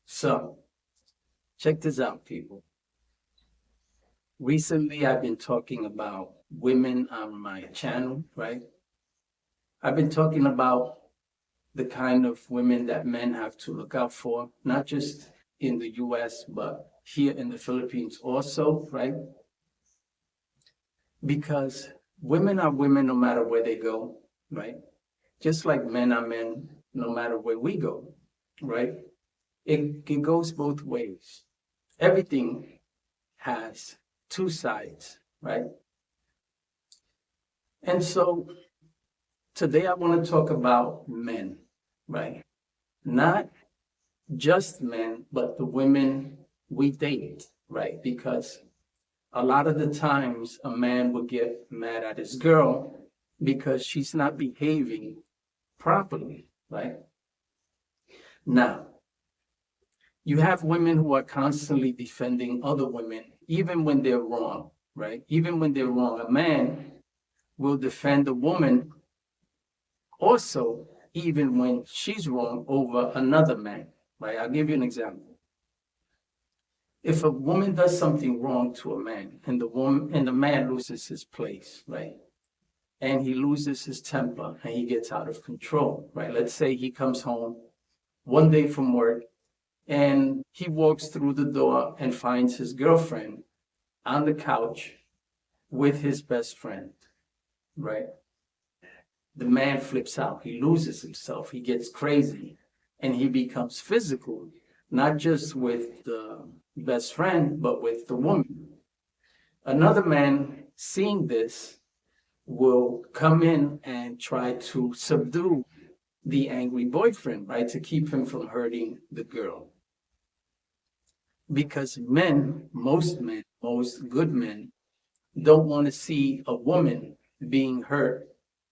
So, check this out, people. Recently, I've been talking about women on my channel, right? I've been talking about the kind of women that men have to look out for, not just in the US, but here in the Philippines also, right? Because women are women no matter where they go, right? Just like men are men no matter where we go, right? It goes both ways. Everything has two sides, right? And so today I want to talk about men, right? Not just men, but the women we date, right? Because a lot of the times a man will get mad at his girl because she's not behaving properly, right? Now, you have women who are constantly defending other women, even when they're wrong, right? Even when they're wrong. A man will defend a woman also, even when she's wrong over another man, right? I'll give you an example. If a woman does something wrong to a man and the man loses his place, right? And he loses his temper and he gets out of control, right? Let's say he comes home one day from work and he walks through the door and finds his girlfriend on the couch with his best friend, right? The man flips out, he loses himself, he gets crazy, and he becomes physical, not just with the best friend, but with the woman. Another man seeing this will come in and try to subdue the angry boyfriend, right, to keep him from hurting the girl. Because men, most good men, don't want to see a woman being hurt,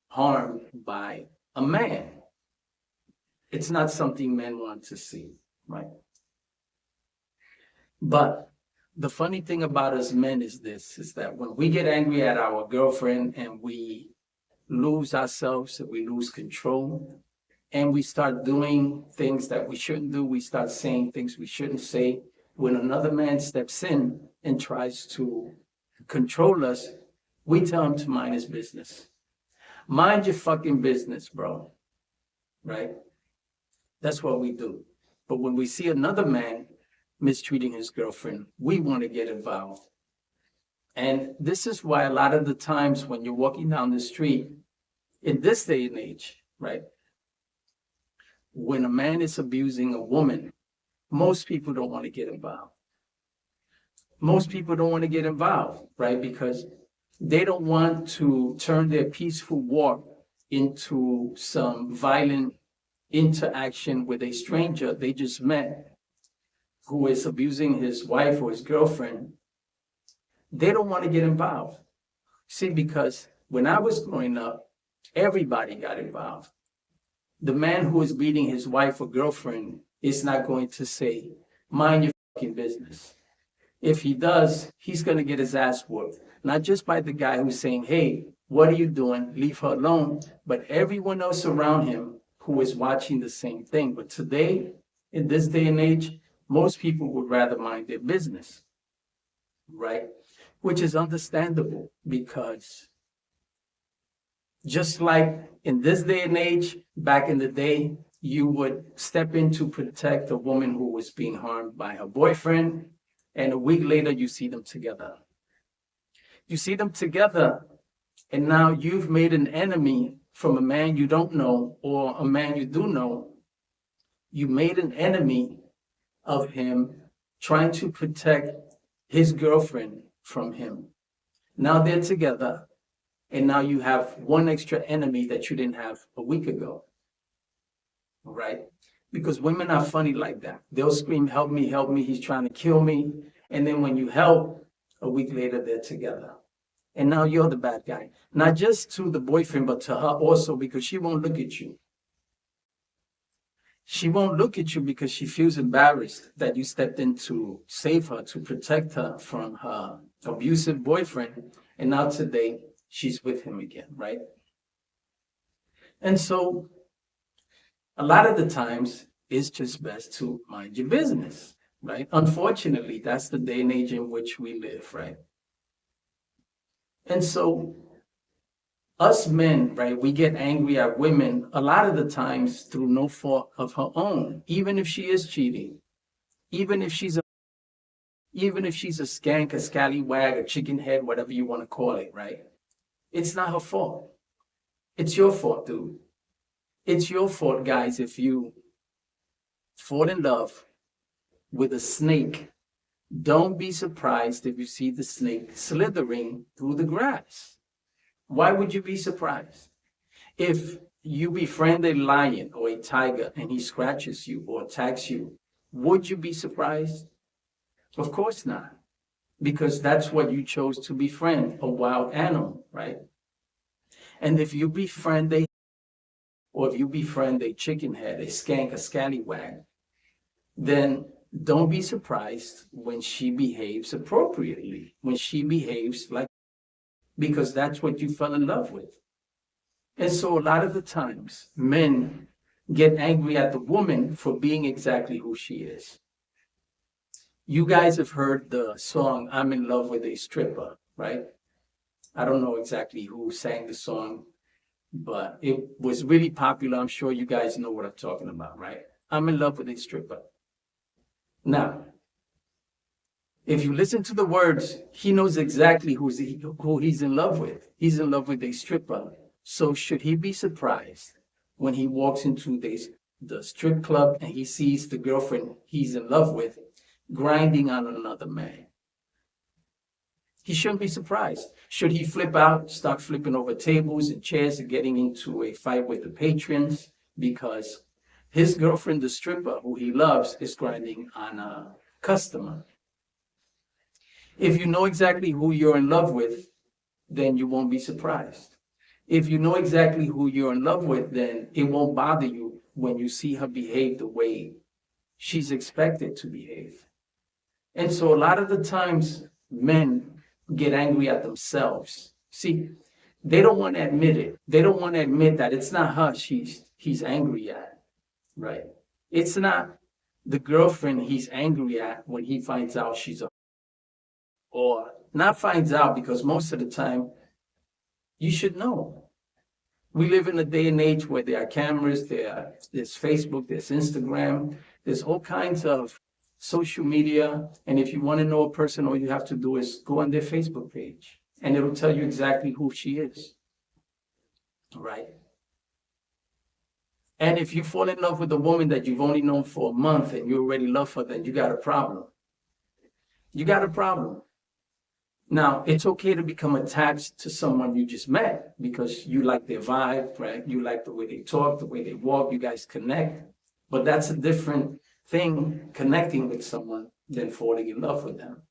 harmed by a man. It's not something men want to see, right? But the funny thing about us men is this, is that when we get angry at our girlfriend and we lose ourselves, we lose control, and we start doing things that we shouldn't do, we start saying things we shouldn't say, when another man steps in and tries to control us, we tell him to mind his business. Mind your fucking business, bro. Right? That's what we do. But when we see another man mistreating his girlfriend, we want to get involved. And this is why a lot of the times when you're walking down the street, in this day and age, right? When a man is abusing a woman, most people don't want to get involved. Most people don't want to get involved, right? Because they don't want to turn their peaceful walk into some violent interaction with a stranger they just met who is abusing his wife or his girlfriend. They don't want to get involved. See, because when I was growing up, everybody got involved. The man who is beating his wife or girlfriend is not going to say, mind your fucking business. If he does, he's going to get his ass whooped. Not just by the guy who's saying, hey, what are you doing? Leave her alone. But everyone else around him who is watching the same thing. But today, in this day and age, most people would rather mind their business, right? Which is understandable because just like in this day and age, back in the day, you would step in to protect a woman who was being harmed by her boyfriend, and a week later, you see them together. You see them together, and now you've made an enemy from a man you don't know or a man you do know. You made an enemy of him trying to protect his girlfriend from him. Now they're together, and now you have one extra enemy that you didn't have a week ago, right? Because women are funny like that. They'll scream, help me, he's trying to kill me. And then when you help, a week later, they're together. And now you're the bad guy. Not just to the boyfriend, but to her also, because she won't look at you. She won't look at you because she feels embarrassed that you stepped in to save her, to protect her from her abusive boyfriend. And now today, she's with him again, right? And so a lot of the times, it's just best to mind your business, right? Unfortunately, that's the day and age in which we live, right? And so us men, right, we get angry at women a lot of the times through no fault of her own, even if she is cheating, even if she's a skank, a scallywag, a chicken head, whatever you want to call it, right? It's not her fault. It's your fault, dude. It's your fault, guys, if you fall in love with a snake. Don't be surprised if you see the snake slithering through the grass. Why would you be surprised? If you befriend a lion or a tiger and he scratches you or attacks you, would you be surprised? Of course not, because that's what you chose to befriend, a wild animal, right? And if you befriend a chicken head, a skank, a scallywag, then don't be surprised when she behaves appropriately, when she behaves like, because that's what you fell in love with. And so a lot of the times, men get angry at the woman for being exactly who she is. You guys have heard the song, I'm in Love with a Stripper, right? I don't know exactly who sang the song, but it was really popular. I'm sure you guys know what I'm talking about, right? I'm in love with a stripper. Now, if you listen to the words, he knows exactly who he's in love with. He's in love with a stripper. So should he be surprised when he walks into the strip club and he sees the girlfriend he's in love with grinding on another man? He shouldn't be surprised. Should he flip out, start flipping over tables and chairs and getting into a fight with the patrons because his girlfriend, the stripper, who he loves, is grinding on a customer? If you know exactly who you're in love with, then you won't be surprised. If you know exactly who you're in love with, then it won't bother you when you see her behave the way she's expected to behave. And so a lot of the times men get angry at themselves. See, they don't want to admit it. They don't want to admit that it's not her he's angry at, right? It's not the girlfriend he's angry at when he finds out she's a, or not finds out, because most of the time you should know. We live in a day and age where there are cameras, there's Facebook, there's Instagram, there's all kinds of social media. And if you want to know a person, all you have to do is go on their Facebook page and it'll tell you exactly who she is, right? And if you fall in love with a woman that you've only known for a month and you already love her, then you got a problem. You got a problem. Now, it's okay to become attached to someone you just met because you like their vibe, right? You like the way they talk, the way they walk, you guys connect. But that's a different thing, connecting with someone, than falling in love with them.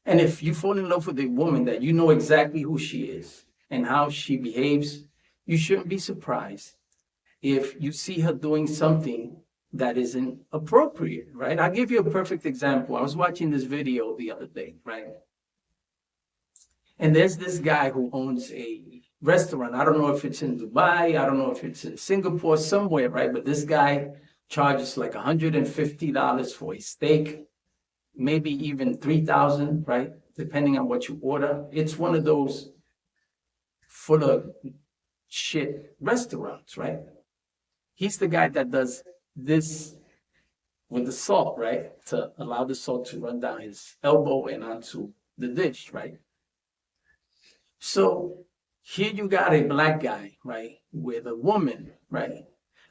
And if you fall in love with a woman that you know exactly who she is and how she behaves, you shouldn't be surprised if you see her doing something that isn't appropriate, right? I'll give you a perfect example. I was watching this video the other day, right? And there's this guy who owns a restaurant. I don't know if it's in Dubai, I don't know if it's in Singapore, somewhere, right? But this guy charges like $150 for a steak, maybe even 3,000, right? Depending on what you order. It's one of those full of shit restaurants, right? He's the guy that does this with the salt, right? To allow the salt to run down his elbow and onto the dish, right? So here you got a black guy, right? With a woman, right?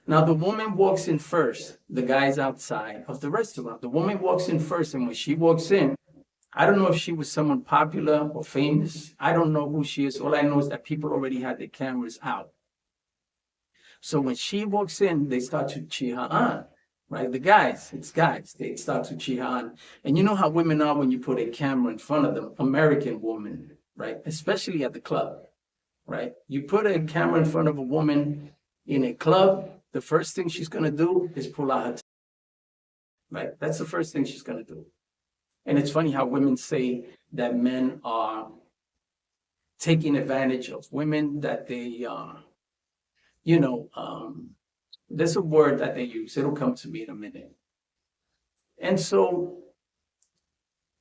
Now the woman walks in first. The guy's outside of the restaurant. The woman walks in first, and when she walks in, I don't know if she was someone popular or famous. I don't know who she is. All I know is that people already had their cameras out. So when she walks in, they start to cheer her on, right? It's guys, they start to cheer her on. And you know how women are when you put a camera in front of them, American women, right? Especially at the club, right? You put a camera in front of a woman in a club, the first thing she's gonna do is pull out her, right? That's the first thing she's gonna do. And it's funny how women say that men are taking advantage of women, that they There's a word that they use. It'll come to me in a minute. And so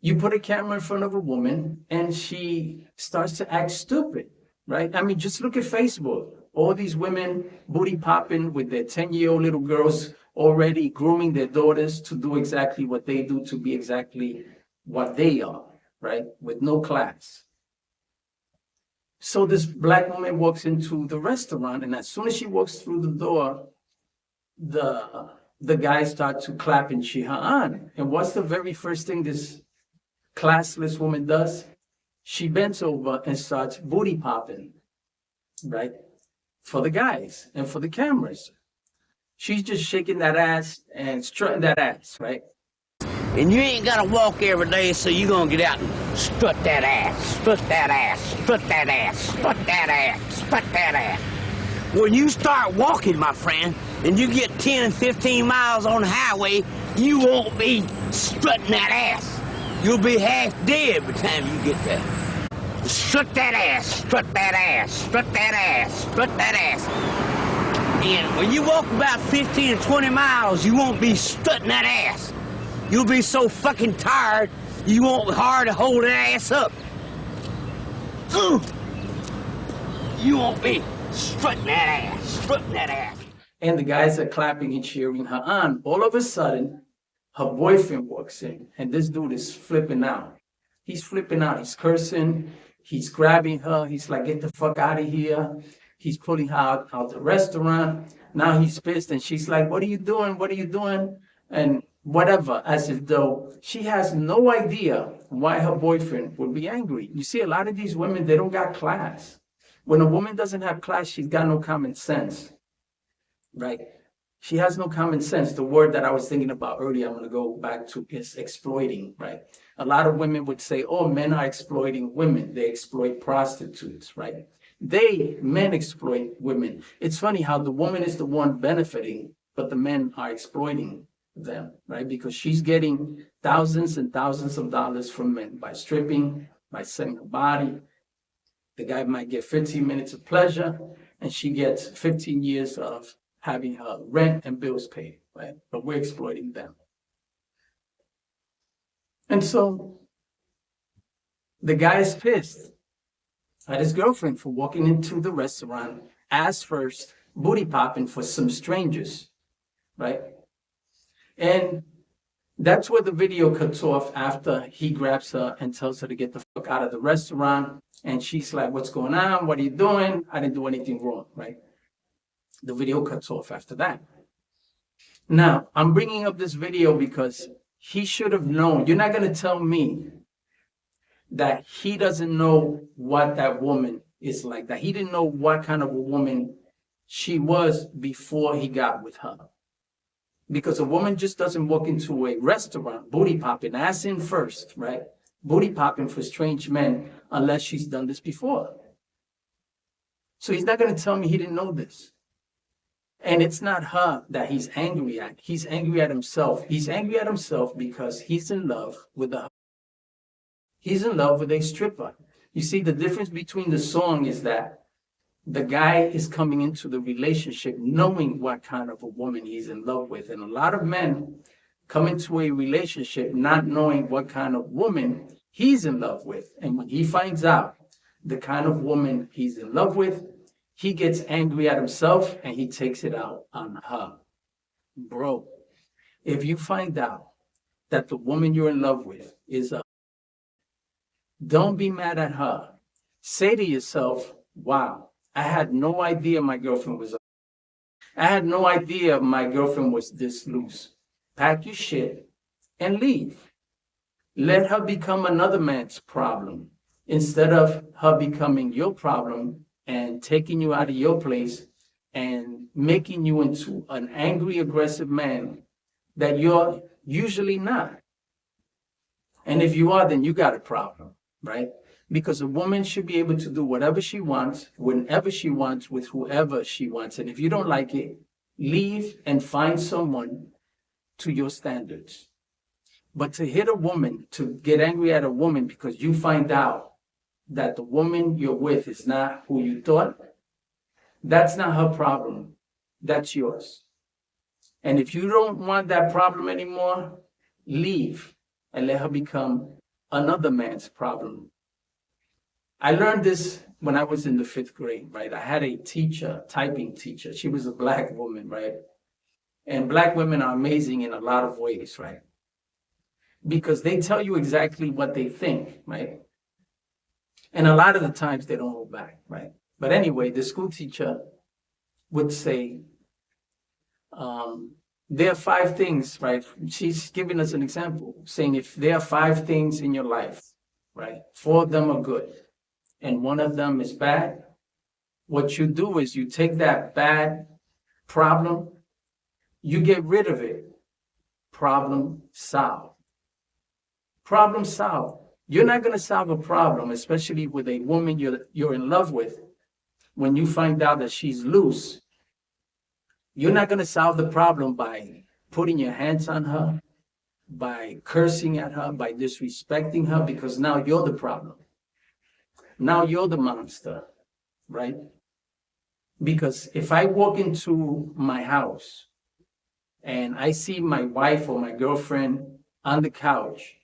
you put a camera in front of a woman and she starts to act stupid, right? I mean, just look at Facebook. All these women booty popping with their 10-year-old little girls already grooming their daughters to do exactly what they do, to be exactly what they are, right? With no class. So this black woman walks into the restaurant, and as soon as she walks through the door, the guys start to clap and cheer her on. And what's the very first thing this classless woman does? She bends over and starts booty popping, right? For the guys and for the cameras. She's just shaking that ass and strutting that ass, right? And you ain't gotta walk every day, so you gonna get out and strut that ass, strut that ass, strut that ass, strut that ass, strut that ass. When you start walking, my friend, and you get 10 and 15 miles on the highway, you won't be strutting that ass. You'll be half dead by the time you get there. Strut that ass, strut that ass, strut that ass, strut that ass. And when you walk about 15 or 20 miles, you won't be strutting that ass. You'll be so fucking tired, you won't hard to hold that ass up. You won't be strutting that ass, strutting that ass. And the guys are clapping and cheering her on. All of a sudden, her boyfriend walks in, and this dude is flipping out. He's flipping out. He's cursing. He's grabbing her. He's like, get the fuck out of here. He's pulling her out the restaurant. Now he's pissed, and she's like, what are you doing? What are you doing? And whatever, as if though she has no idea why her boyfriend would be angry. You see, a lot of these women, they don't got class. When a woman doesn't have class, she's got no common sense, right? She has no common sense. The word that I was thinking about earlier, I'm going to go back to, is exploiting, right? A lot of women would say, oh, men are exploiting women. They exploit prostitutes, right? Men exploit women. It's funny how the woman is the one benefiting, but the men are exploiting them, right? Because she's getting thousands and thousands of dollars from men by stripping, by selling her body. The guy might get 15 minutes of pleasure, and she gets 15 years of having her rent and bills paid, right? But we're exploiting them. And so the guy is pissed at his girlfriend for walking into the restaurant ass first, booty popping for some strangers, right? And that's where the video cuts off after he grabs her and tells her to get the fuck out of the restaurant. And she's like, what's going on? What are you doing? I didn't do anything wrong, right? The video cuts off after that. Now, I'm bringing up this video because he should have known. You're not going to tell me that he doesn't know what that woman is like, that he didn't know what kind of a woman she was before he got with her. Because a woman just doesn't walk into a restaurant, booty popping, ass in first, right? Booty popping for strange men unless she's done this before. So he's not going to tell me he didn't know this. And it's not her that he's angry at. He's angry at himself. He's angry at himself because he's in love with a stripper. You see, the difference between the song is that the guy is coming into the relationship knowing what kind of a woman he's in love with. And a lot of men come into a relationship not knowing what kind of woman he's in love with. And when he finds out the kind of woman he's in love with, he gets angry at himself and he takes it out on her. Bro, if you find out that the woman you're in love with is don't be mad at her. Say to yourself, wow, I had no idea my girlfriend was I had no idea my girlfriend was this loose. Pack your shit and leave. Let her become another man's problem instead of her becoming your problem and taking you out of your place and making you into an angry, aggressive man that you're usually not. And if you are, then you got a problem, right? Because a woman should be able to do whatever she wants, whenever she wants, with whoever she wants. And if you don't like it, leave and find someone to your standards. But to hit a woman, to get angry at a woman because you find out that the woman you're with is not who you thought, that's not her problem. That's yours. And if you don't want that problem anymore, leave and let her become another man's problem. I learned this when I was in the 5th grade, right? I had a teacher, typing teacher. She was a Black woman, right? And Black women are amazing in a lot of ways, right? Because they tell you exactly what they think, right? And a lot of the times they don't hold back, right? But anyway, the school teacher would say, there are 5 things, right? She's giving us an example, saying if there are 5 things in your life, right? 4 of them are good, and 1 of them is bad. What you do is you take that bad problem, you get rid of it. Problem solved. Problem solved. You're not going to solve a problem, especially with a woman you're in love with, when you find out that she's loose. You're not going to solve the problem by putting your hands on her, by cursing at her, by disrespecting her, because now you're the problem. Now you're the monster, right? Because if I walk into my house and I see my wife or my girlfriend on the couch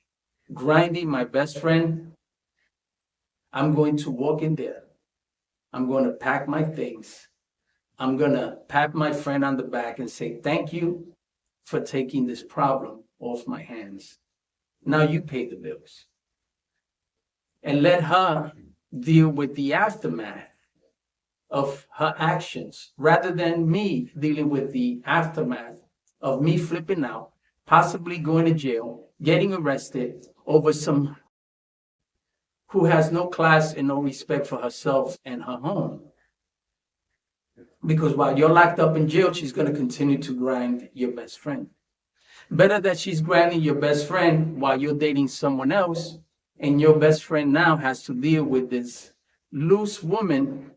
grinding my best friend, I'm going to walk in there. I'm going to pack my things. I'm going to pat my friend on the back and say, thank you for taking this problem off my hands. Now you pay the bills. And let her deal with the aftermath of her actions rather than me dealing with the aftermath of me flipping out, possibly going to jail, getting arrested over some who has no class and no respect for herself and her home. Because while you're locked up in jail, she's going to continue to grind your best friend. Better that she's grinding your best friend while you're dating someone else, and your best friend now has to deal with this loose woman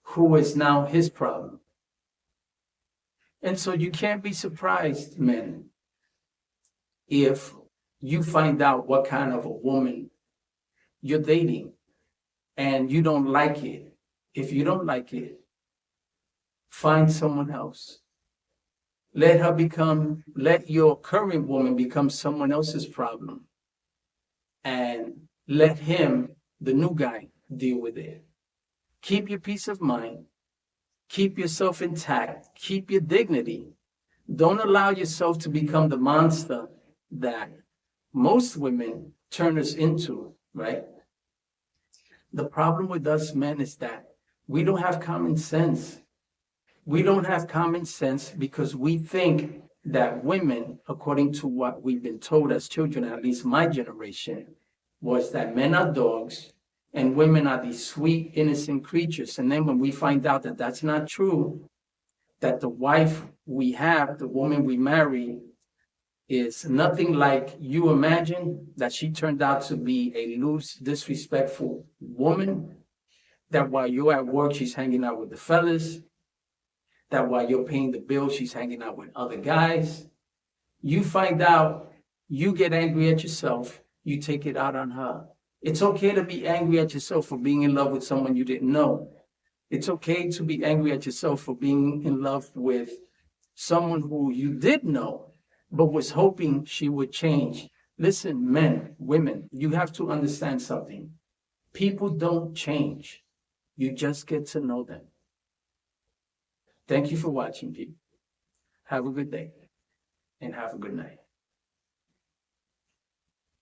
who is now his problem. And so you can't be surprised, men, if you find out what kind of a woman you're dating and you don't like it. If you don't like it, find someone else. Let your current woman become someone else's problem. And let him, the new guy, deal with it. Keep your peace of mind. Keep yourself intact. Keep your dignity. Don't allow yourself to become the monster that most women turn us into, right? The problem with us men is that we don't have common sense. We don't have common sense because we think that women, according to what we've been told as children, at least my generation, was that men are dogs and women are these sweet, innocent creatures. And then when we find out that that's not true, that the wife we have, the woman we marry, is nothing like you imagine, that she turned out to be a loose, disrespectful woman, that while you're at work, she's hanging out with the fellas, that while you're paying the bill, she's hanging out with other guys. You find out, you get angry at yourself, you take it out on her. It's okay to be angry at yourself for being in love with someone you didn't know. It's okay to be angry at yourself for being in love with someone who you did know, but was hoping she would change. Listen, men, women, you have to understand something. People don't change. You just get to know them. Thank you for watching, people. Have a good day and have a good night.